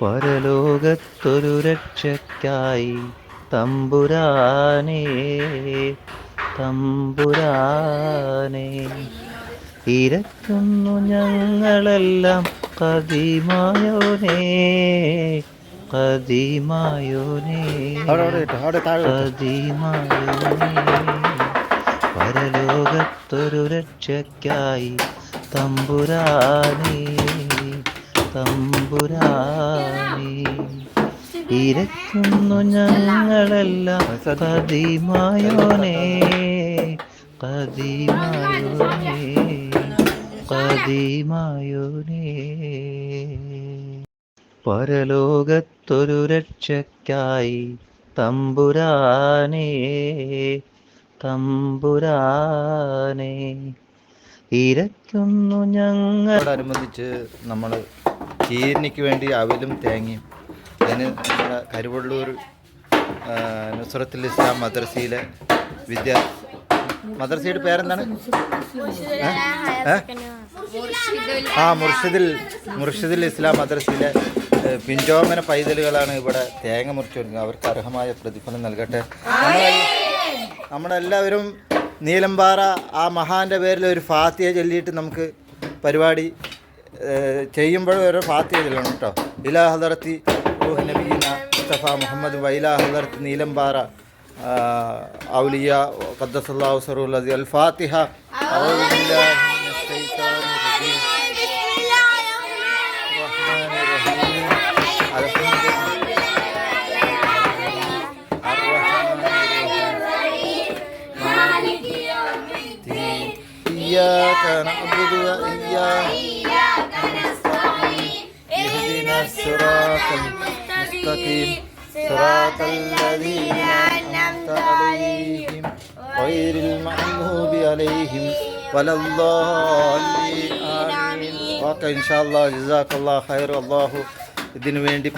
പരലോകത്തൊരു രക്ഷയ്ക്കായി തമ്പുരാനേ തമ്പുരാനേ ഇരക്കുന്നു ഞങ്ങളെല്ലാം കദീമായോനേ കദീമായോനേ കദീമായോനേ പരലോകത്തൊരു രക്ഷയ്ക്കായി തമ്പുരാനേ തമ്പുരാനേ ഇരക്കുന്നു ഞങ്ങളെല്ലാം കദീമായോനേ കദീമായോനേ കദീമായോനേ പരലോകത്തൊരു രക്ഷയ്ക്കായി തമ്പുരാനേ തമ്പുരാനേ ഇരക്കുന്നു ഞങ്ങളോടനുബന്ധിച്ച് നമ്മൾ ചീരനിക്ക് വേണ്ടി അവലും തേങ്ങയും അതിന് നമ്മുടെ കരുവള്ളൂർ നുസ്രത്തുൽ ഇസ്ലാം മദ്രസയിലെ മദ്രസയുടെ പേരെന്താണ്? മുർഷിദുൽ ഇസ്ലാം മദ്രസയിലെ പിഞ്ചോമന പൈതലുകളാണ് ഇവിടെ തേങ്ങ മുറിച്ചു കൊടുക്കുന്നത്. അവർക്ക് അർഹമായ പ്രതിഫലം നൽകട്ടെ. നമ്മളെല്ലാവരും നീലമ്പാറ ആ മഹാൻ്റെ പേരിൽ ഒരു ഫാത്തിഹ ചൊല്ലിയിട്ട് നമുക്ക് പരിപാടി ചെയ്യുമ്പോൾ ഒരു ഫാത്തിഹ ചൊല്ലണം കേട്ടോ. ഇലാ ഹദറത്തി റൂഹ് നബീന മുസ്തഫ മുഹമ്മദ് വൈലാ ഹദറത്ത് നീലമ്പാറ ഔലിയ ഖദ്ദസല്ലാഹു സറൂൽ അസീസ് അൽ ഫാത്തിഹ. إياك نعبد وإياك نستعين اهدنا الصراط المستقيم صراط الذين أنعمت عليهم غير المغضوب عليهم ولا الضالين آمين. إن شاء الله جزاك الله خير. الله ഇതിനു വേണ്ടി